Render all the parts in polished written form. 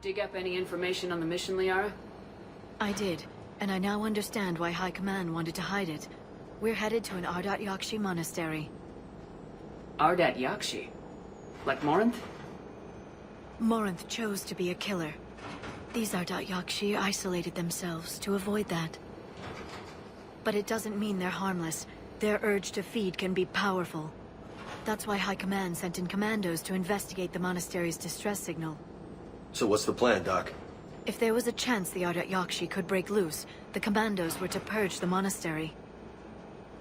Dig up any information on the mission, Liara? I did, and I now understand why High Command wanted to hide it. We're headed to an Ardat Yakshi monastery. Ardat Yakshi? Like Morinth? Morinth chose to be a killer. These Ardat Yakshi isolated themselves to avoid that. But it doesn't mean they're harmless. Their urge to feed can be powerful. That's why High Command sent in commandos to investigate the monastery's distress signal. So what's the plan, Doc? If there was a chance the Ardat Yakshi could break loose, the commandos were to purge the monastery.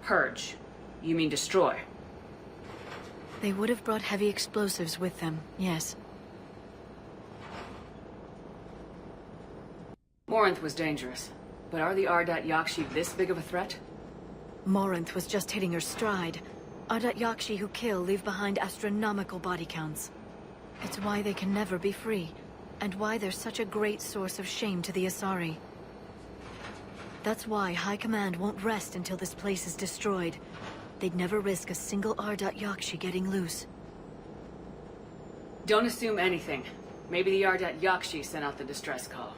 Purge? You mean destroy? They would have brought heavy explosives with them, yes. Morinth was dangerous, but are the Ardat Yakshi this big of a threat? Morinth was just hitting her stride. Ardat Yakshi who kill leave behind astronomical body counts. It's why they can never be free, and why they're such a great source of shame to the Asari. That's why High Command won't rest until this place is destroyed. They'd never risk a single Ardat Yakshi getting loose. Don't assume anything. Maybe the Ardat Yakshi sent out the distress call.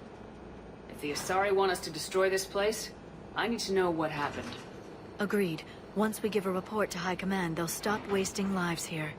If the Asari want us to destroy this place, I need to know what happened. Agreed. Once we give a report to High Command, they'll stop wasting lives here.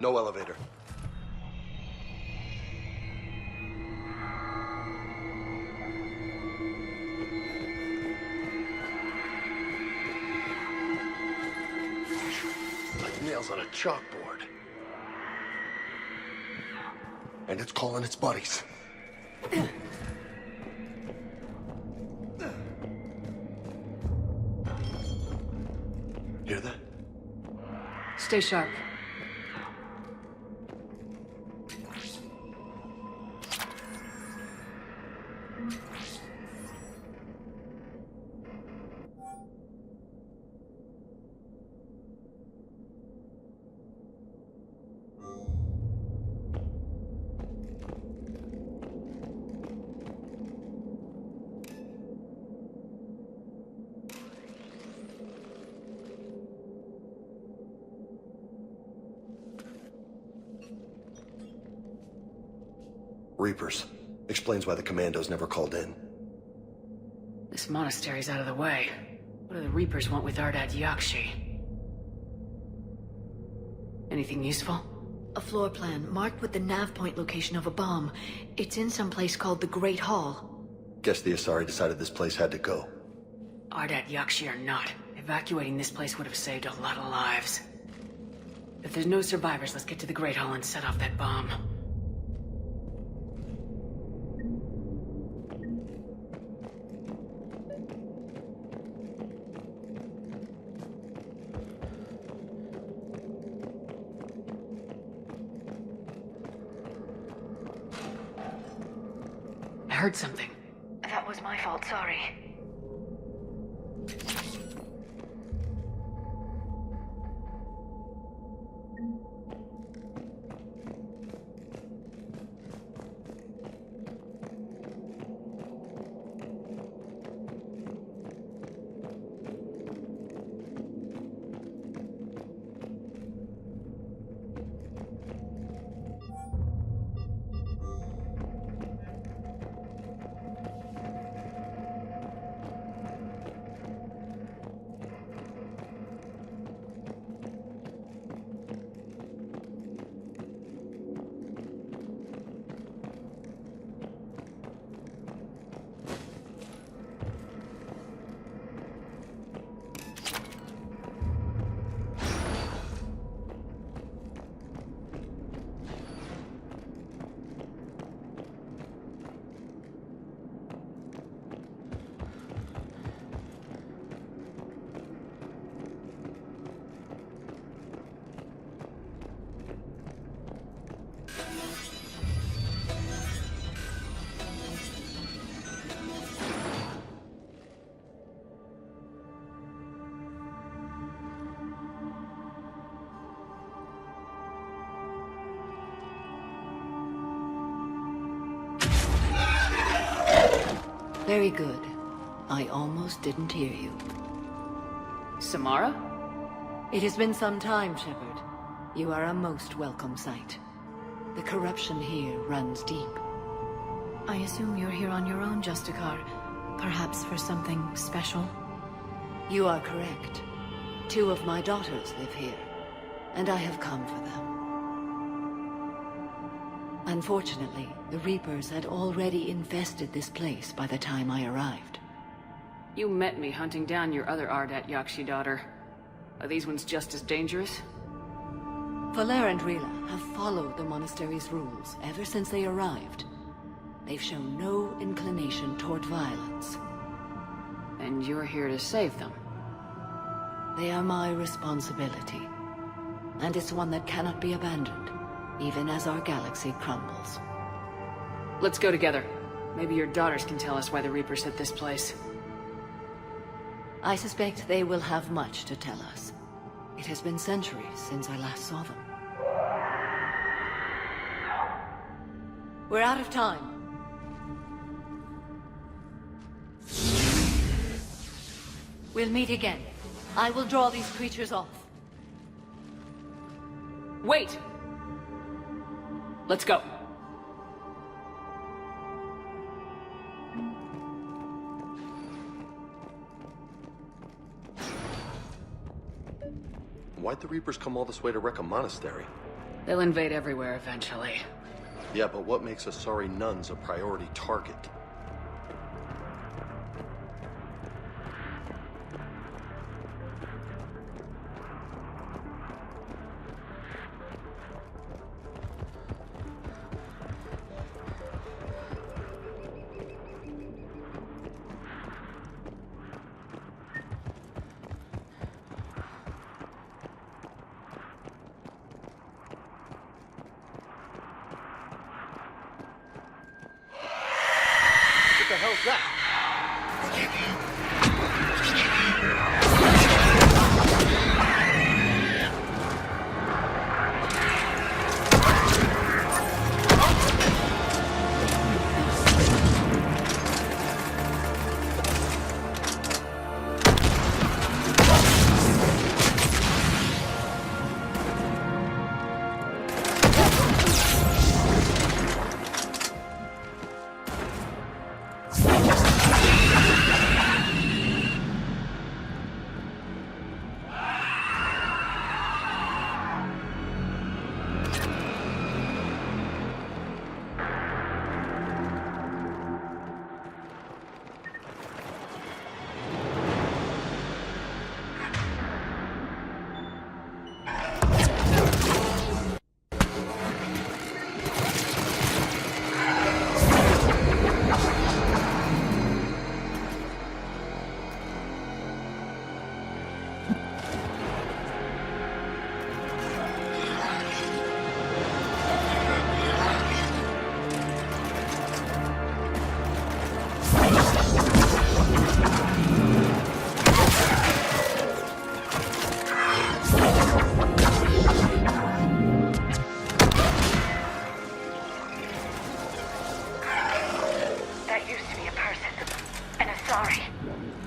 No elevator. Like nails on a chalkboard. And it's calling its buddies. Hear that? Stay sharp. Reapers. Explains why the commandos never called in. This monastery's out of the way. What do the Reapers want with Ardat Yakshi? Anything useful? A floor plan marked with the nav point location of a bomb. It's in some place called the Great Hall. Guess the Asari decided this place had to go. Ardat Yakshi or not, evacuating this place would have saved a lot of lives. If there's no survivors, let's get to the Great Hall and set off that bomb. I heard something. That was my fault, sorry. Very good. I almost didn't hear you. Samara? It has been some time, Shepard. You are a most welcome sight. The corruption here runs deep. I assume you're here on your own, Justicar. Perhaps for something special? You are correct. 2 of my daughters live here, and I have come for them. Unfortunately, the Reapers had already infested this place by the time I arrived. You met me hunting down your other Ardat Yakshi daughter. Are these ones just as dangerous? Valere and Rila have followed the monastery's rules ever since they arrived. They've shown no inclination toward violence. And you're here to save them? They are my responsibility. And it's one that cannot be abandoned, even as our galaxy crumbles. Let's go together. Maybe your daughters can tell us why the Reapers hit this place. I suspect they will have much to tell us. It has been centuries since I last saw them. We're out of time. We'll meet again. I will draw these creatures off. Wait! Let's go. Why'd the Reapers come all this way to wreck a monastery? They'll invade everywhere eventually. Yeah, but what makes Asari nuns a priority target? What the hell's that?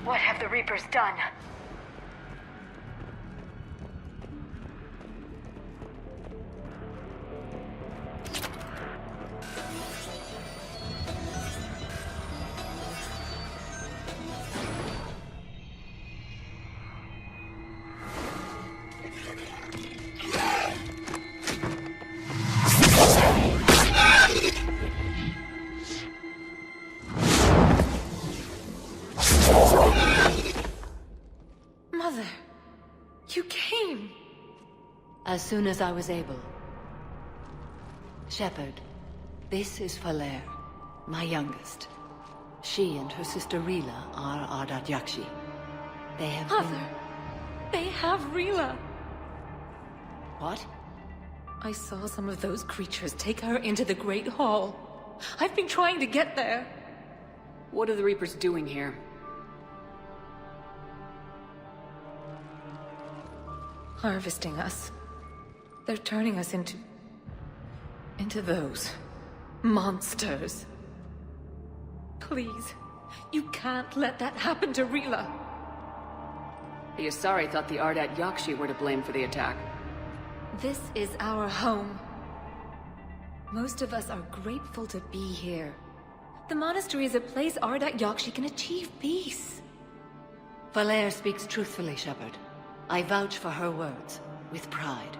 What have the Reapers done? Mother, you came. As soon as I was able. Shepard, this is Valere, my youngest. She and her sister Rila are Ardat Yakshi. They have Mother, they have Rila. What? I saw some of those creatures take her into the Great Hall. I've been trying to get there. What are the Reapers doing here? Harvesting us. They're turning us into those monsters. Please, You can't let that happen to Rila. The Asari thought the Ardat Yakshi were to blame for the attack. This is our home. Most of us are grateful to be here. The monastery is a place Ardat Yakshi can achieve peace. Valere speaks truthfully, Shepard. I vouch for her words, with pride.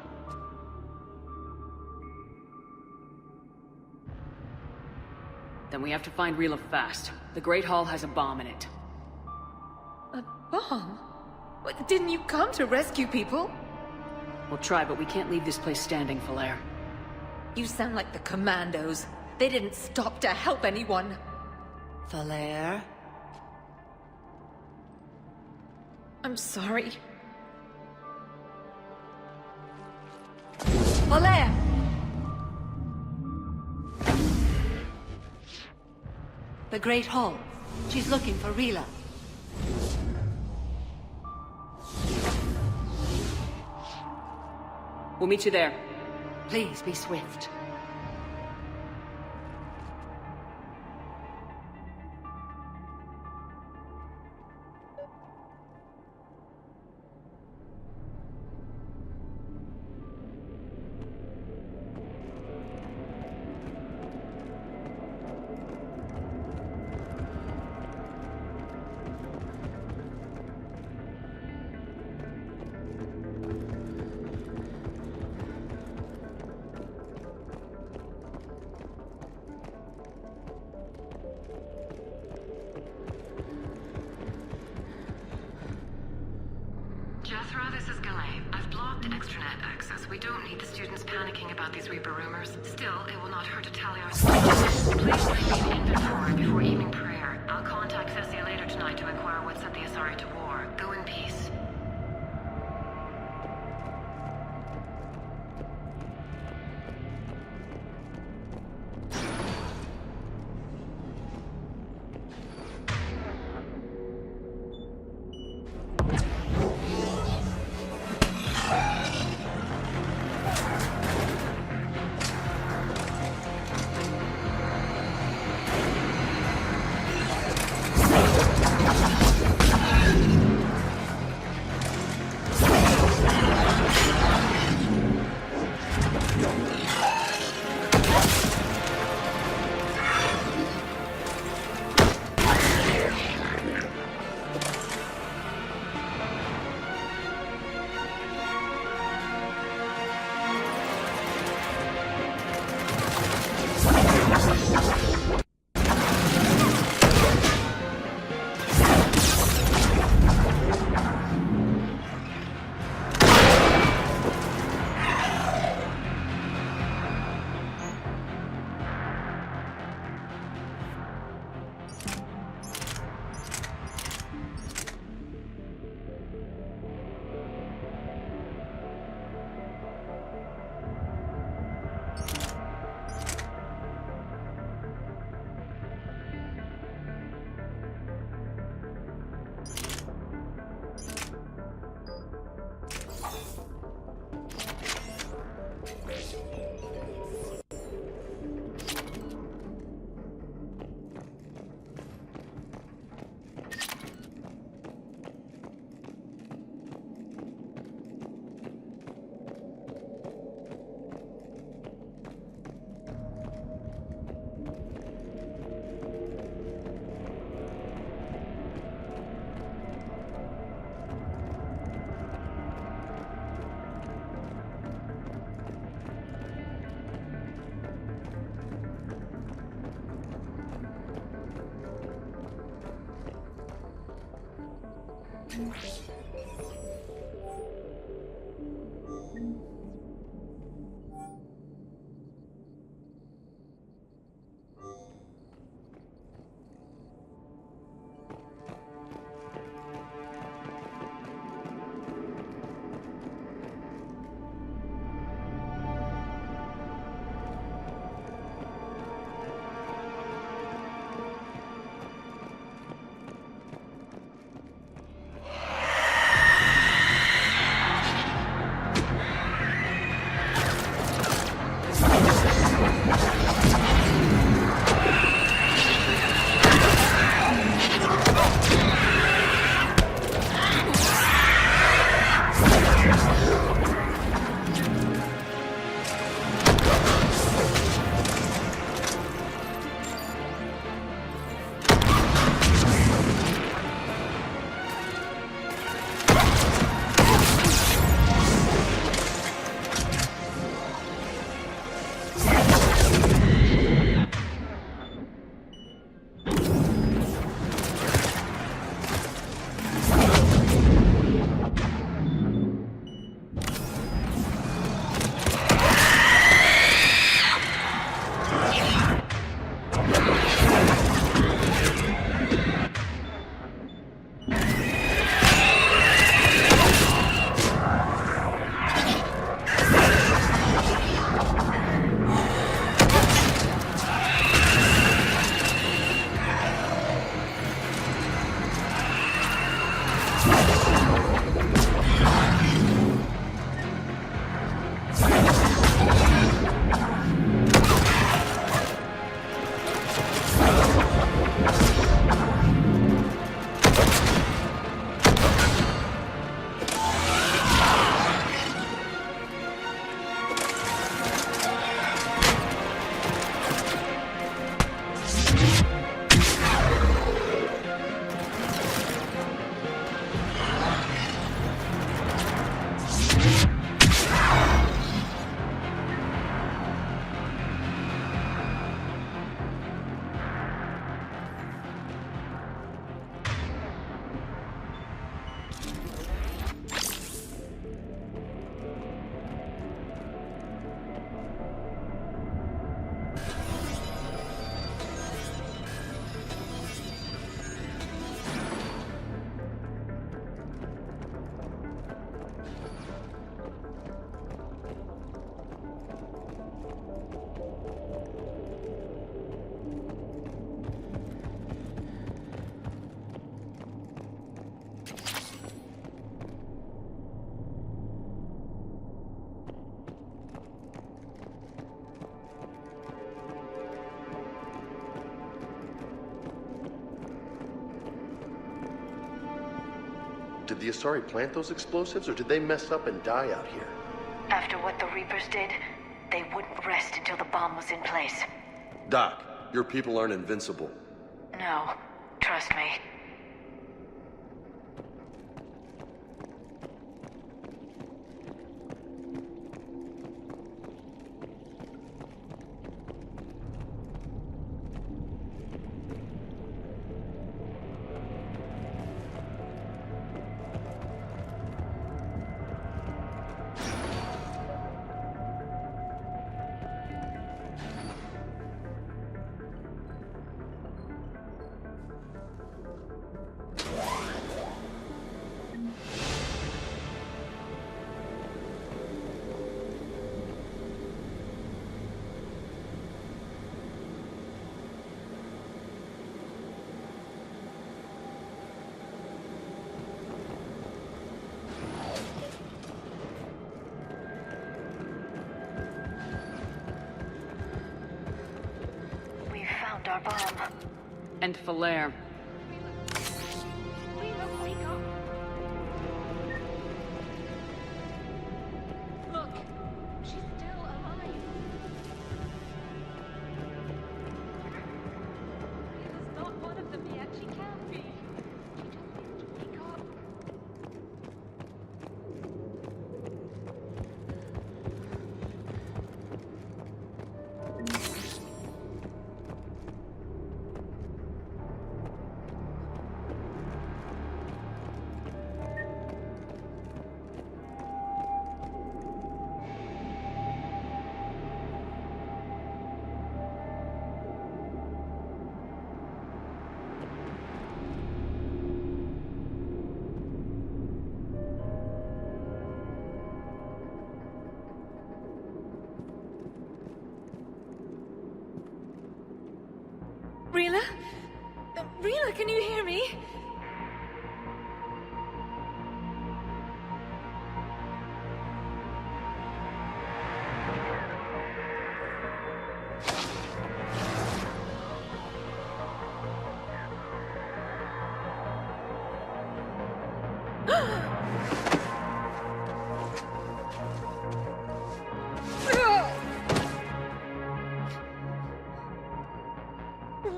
Then we have to find Rila fast. The Great Hall has a bomb in it. A bomb? What, didn't you come to rescue people? We'll try, but we can't leave this place standing, Valere. You sound like the Commandos. They didn't stop to help anyone. Valere? I'm sorry. Valere! The Great Hall. She's looking for Rila. We'll meet you there. Please be swift. Jethro, this is Galley. I've blocked extranet access. We don't need the students panicking about these Reaper rumors. Still, it will not hurt to tally our status. Please remain inventory before evening prayer. I'll contact Cessia later tonight to inquire what set the Asari to war. Go in peace. Did the Asari plant those explosives, or did they mess up and die out here? After what the Reapers did, they wouldn't rest until the bomb was in place. Doc, your people aren't invincible. No, trust me. Our bomb. And Falere. Look, she's still alive. Rila's not one of them yet. She can't be. She just needs to wake up. Rila? Rila, can you hear me?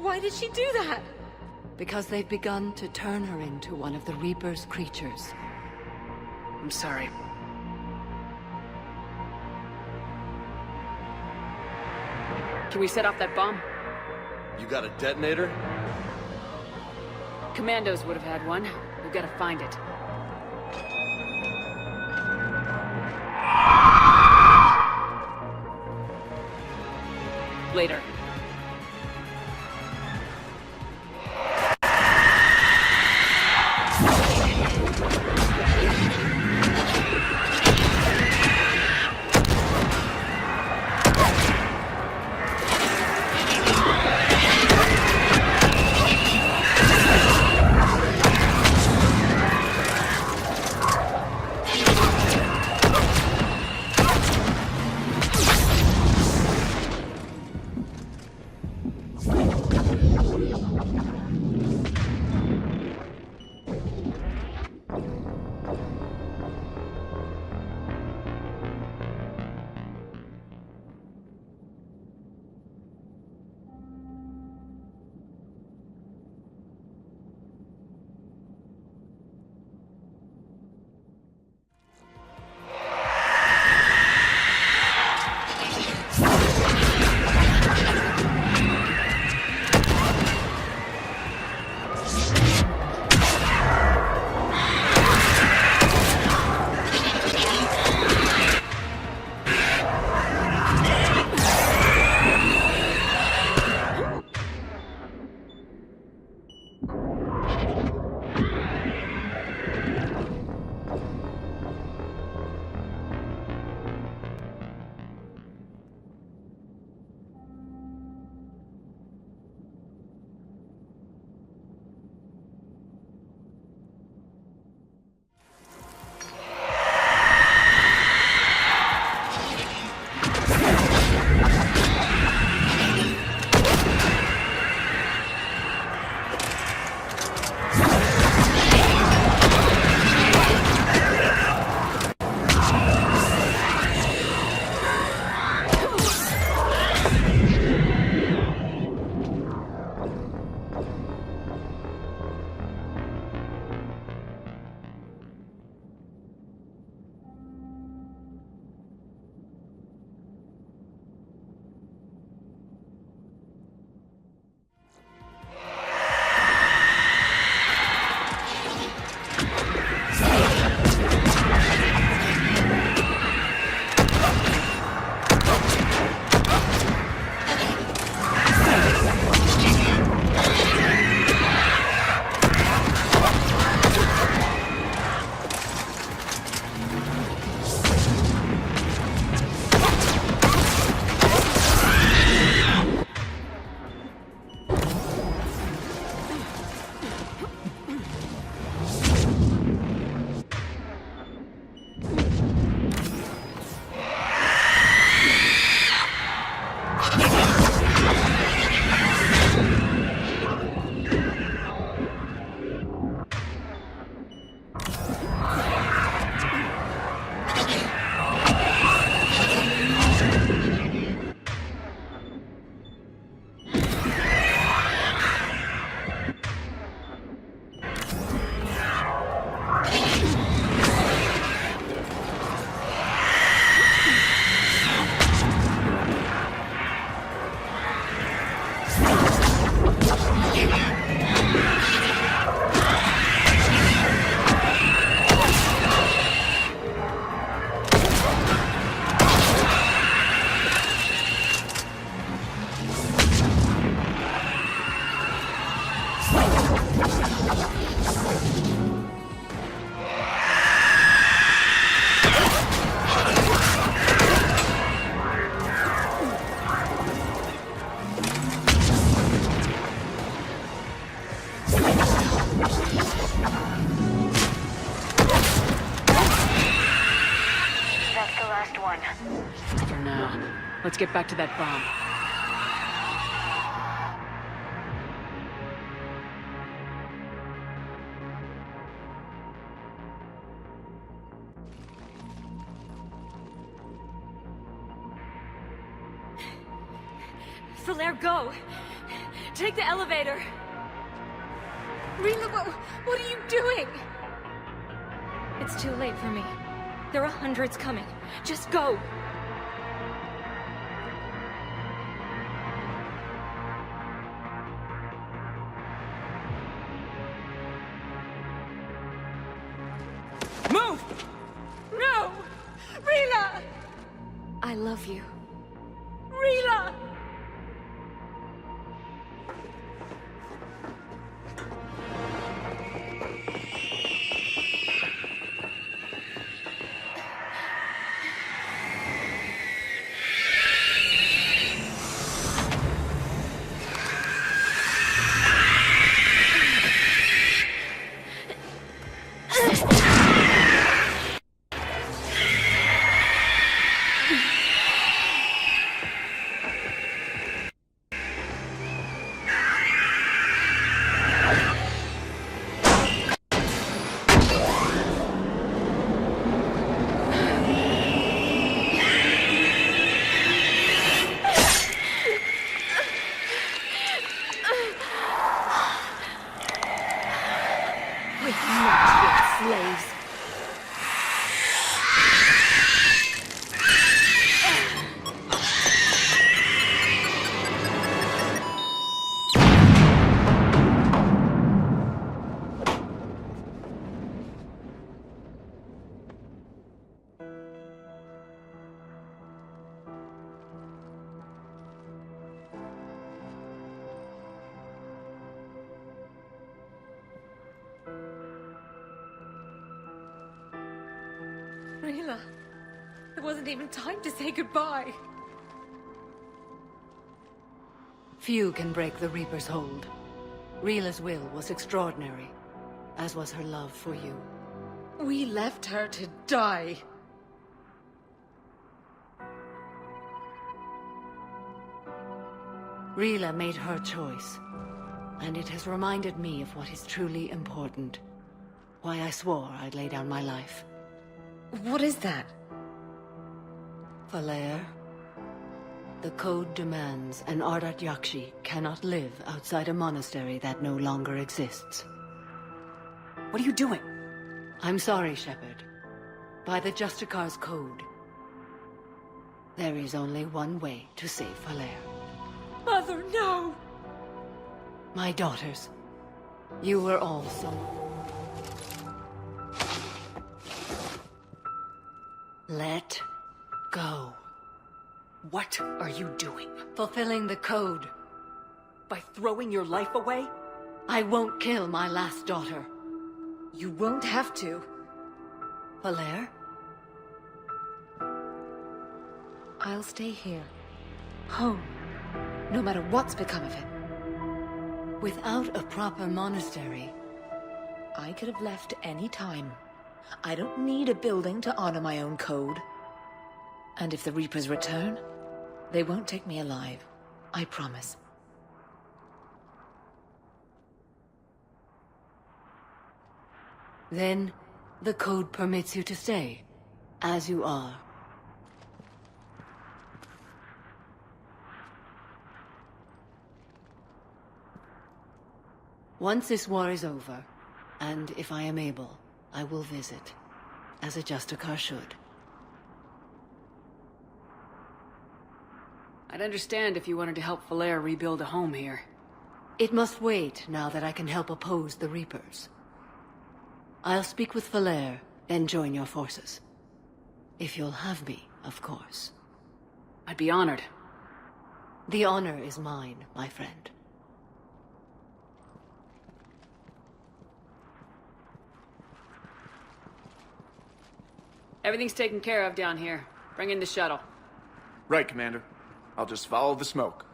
Why did she do that? Because they've begun to turn her into one of the Reaper's creatures. I'm sorry. Can we set off that bomb? You got a detonator? Commandos would have had one. We've got to find it. Later. Let's get back to that bomb. Valere, go! Take the elevator! Rila, what are you doing? It's too late for me. There are hundreds coming. Just go! Move! No! Rila! I love you. Rila! Slaves. Rila, there wasn't even time to say goodbye. Few can break the Reaper's hold. Rila's will was extraordinary, as was her love for you. We left her to die. Rila made her choice, and it has reminded me of what is truly important. Why I swore I'd lay down my life. What is that? Valere, the code demands an Ardat Yakshi cannot live outside a monastery that no longer exists. What are you doing? I'm sorry, Shepard. By the Justicar's code, there is only one way to save Valere. Mother, no! My daughters, you were all so... Let go. What are you doing? Fulfilling the code. By throwing your life away? I won't kill my last daughter. You won't have to. Valere? I'll stay here. Home. No matter what's become of it. Without a proper monastery... I could have left any time. I don't need a building to honor my own code. And if the Reapers return, they won't take me alive. I promise. Then, the code permits you to stay, as you are. Once this war is over, and if I am able, I will visit, as a Justicar should. I'd understand if you wanted to help Valere rebuild a home here. It must wait now that I can help oppose the Reapers. I'll speak with Valere, then join your forces. If you'll have me, of course. I'd be honored. The honor is mine, my friend. Everything's taken care of down here. Bring in the shuttle. Right, Commander. I'll just follow the smoke.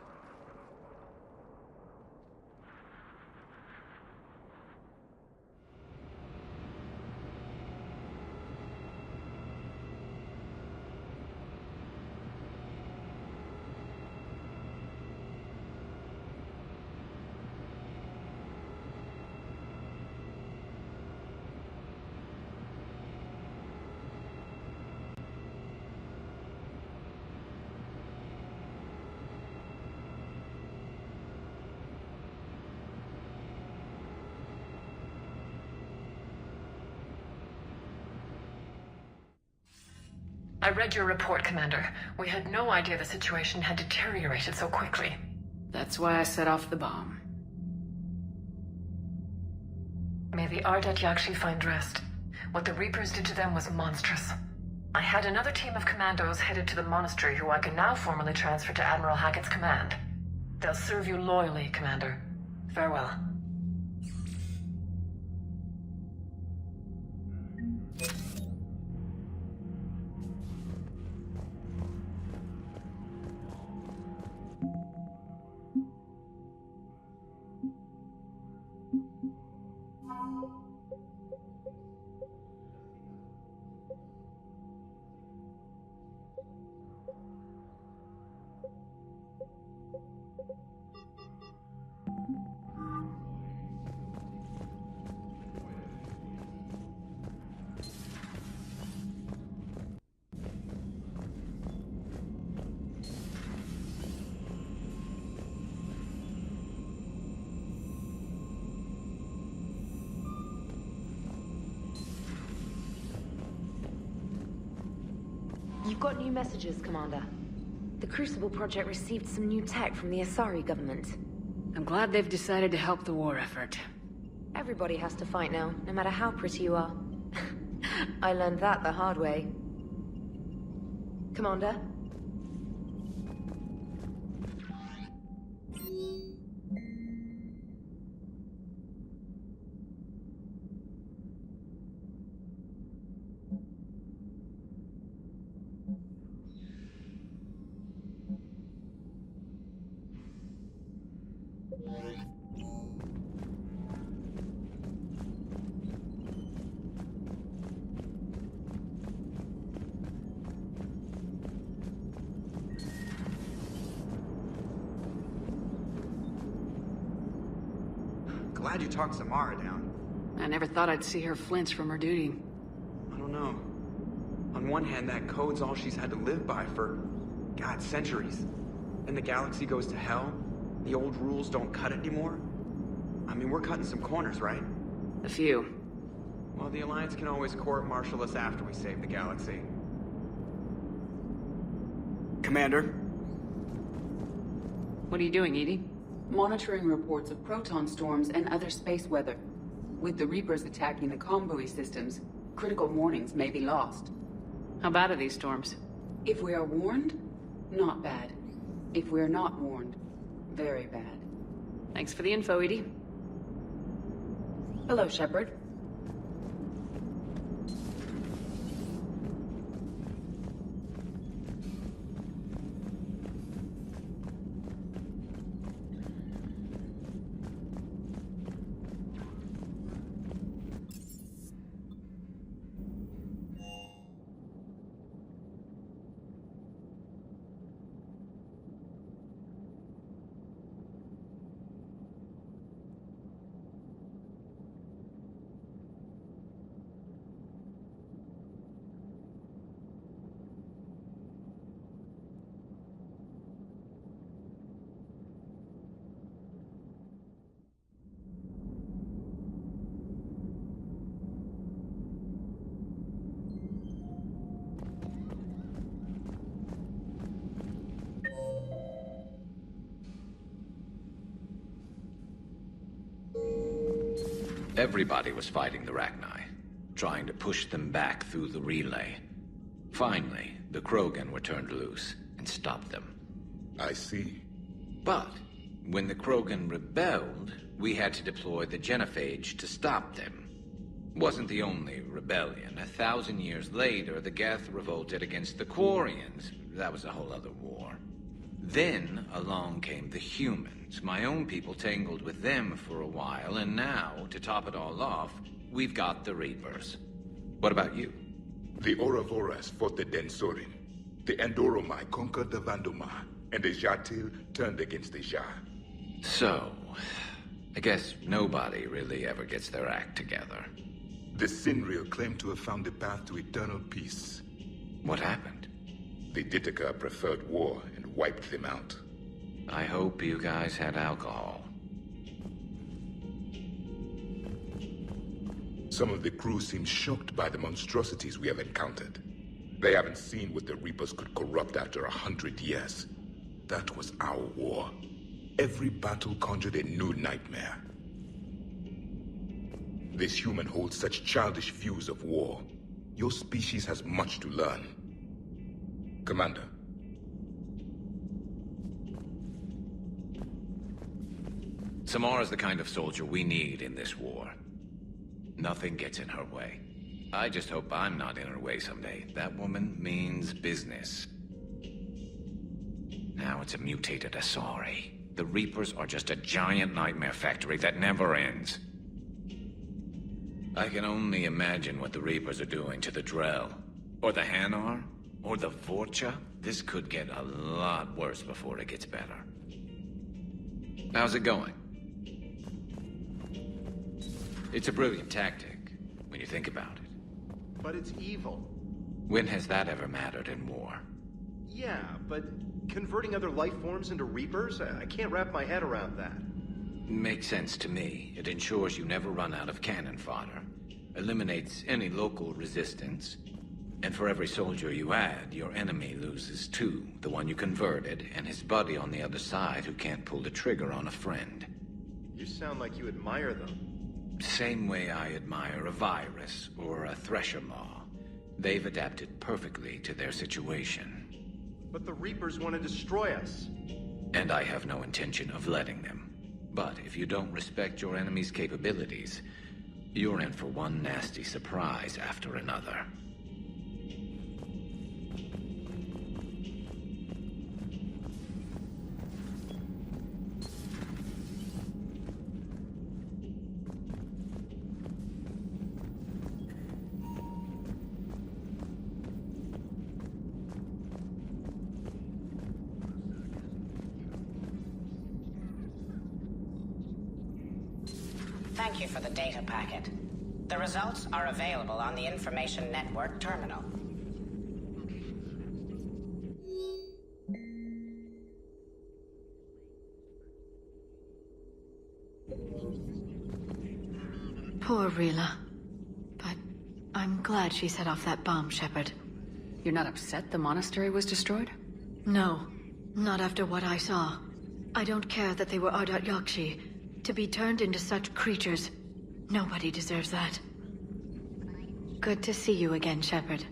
I read your report, Commander. We had no idea the situation had deteriorated so quickly. That's why I set off the bomb. May the Ardat Yakshi find rest. What the Reapers did to them was monstrous. I had another team of commandos headed to the Monastery who I can now formally transfer to Admiral Hackett's command. They'll serve you loyally, Commander. Farewell. You've got new messages, Commander. The Crucible Project received some new tech from the Asari government. I'm glad they've decided to help the war effort. Everybody has to fight now, no matter how pretty you are. I learned that the hard way. Commander? Glad you talked Samara down. I never thought I'd see her flinch from her duty. I don't know. On one hand, that code's all she's had to live by for, God, centuries. Then the galaxy goes to hell. The old rules don't cut it anymore. I mean, we're cutting some corners, right? A few. Well, the Alliance can always court-martial us after we save the galaxy. Commander? What are you doing, Edie? Monitoring reports of proton storms and other space weather. With the Reapers attacking the comm buoy systems, critical warnings may be lost. How bad are these storms? If we are warned, not bad. If we are not warned, very bad. Thanks for the info, Edie. Hello, Shepard. Everybody was fighting the Rachni, trying to push them back through the relay. Finally, the Krogan were turned loose and stopped them. I see. But when the Krogan rebelled, we had to deploy the Genophage to stop them. Wasn't the only rebellion. 1,000 years later, the Geth revolted against the Quarians. That was a whole other war. Then along came the humans. My own people tangled with them for a while, and now, to top it all off, we've got the Reapers. What about you? The Ouroboros fought the Densorin. The Andoromai conquered the Vandoma, and the Jatil turned against the Shah. So, I guess nobody really ever gets their act together. The Sinreal claimed to have found the path to eternal peace. What happened? The Ditaka preferred war and wiped them out. I hope you guys had alcohol. Some of the crew seem shocked by the monstrosities we have encountered. They haven't seen what the Reapers could corrupt after 100 years. That was our war. Every battle conjured a new nightmare. This human holds such childish views of war. Your species has much to learn. Commander. Samara's the kind of soldier we need in this war. Nothing gets in her way. I just hope I'm not in her way someday. That woman means business. Now it's a mutated Asari. The Reapers are just a giant nightmare factory that never ends. I can only imagine what the Reapers are doing to the Drell. Or the Hanar. Or the Vorcha. This could get a lot worse before it gets better. How's it going? It's a brilliant tactic, when you think about it. But it's evil. When has that ever mattered in war? Yeah, but converting other life forms into Reapers? I can't wrap my head around that. Makes sense to me. It ensures you never run out of cannon fodder. Eliminates any local resistance. And for every soldier you add, your enemy loses two. The one you converted, and his buddy on the other side who can't pull the trigger on a friend. You sound like you admire them. Same way I admire a virus or a thresher maw. They've adapted perfectly to their situation. But the Reapers want to destroy us. And I have no intention of letting them. But if you don't respect your enemy's capabilities, you're in for one nasty surprise after another. Thank you for the data packet. The results are available on the Information Network terminal. Poor Rila. But I'm glad she set off that bomb, Shepard. You're not upset the monastery was destroyed? No, not after what I saw. I don't care that they were Ardat Yakshi. To be turned into such creatures, nobody deserves that. Good to see you again, Shepard.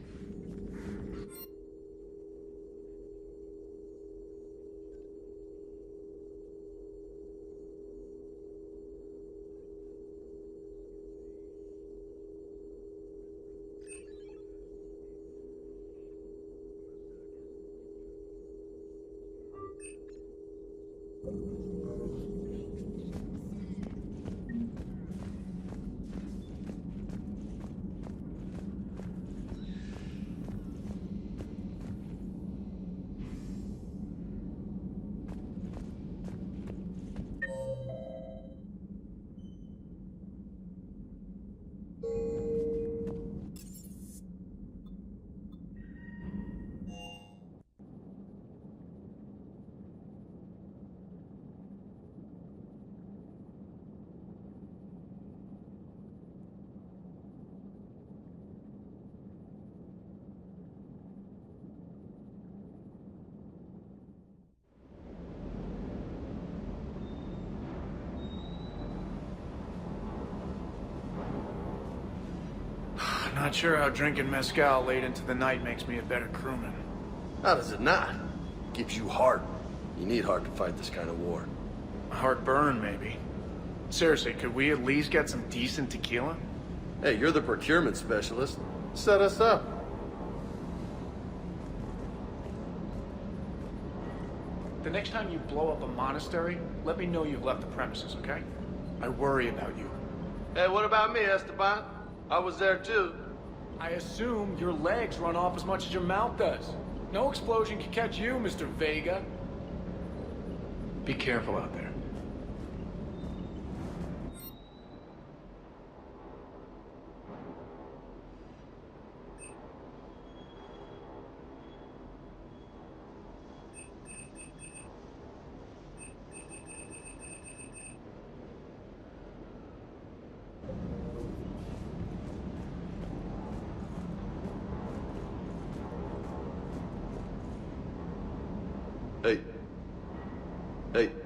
Not sure how drinking mezcal late into the night makes me a better crewman. How does it not? Gives you heart. You need heart to fight this kind of war. A heartburn, maybe. Seriously, could we at least get some decent tequila? Hey, you're the procurement specialist. Set us up. The next time you blow up a monastery, let me know you've left the premises, okay? I worry about you. Hey, what about me, Esteban? I was there too. I assume your legs run off as much as your mouth does. No explosion can catch you, Mr. Vega. Be careful out there. Hey. Hey.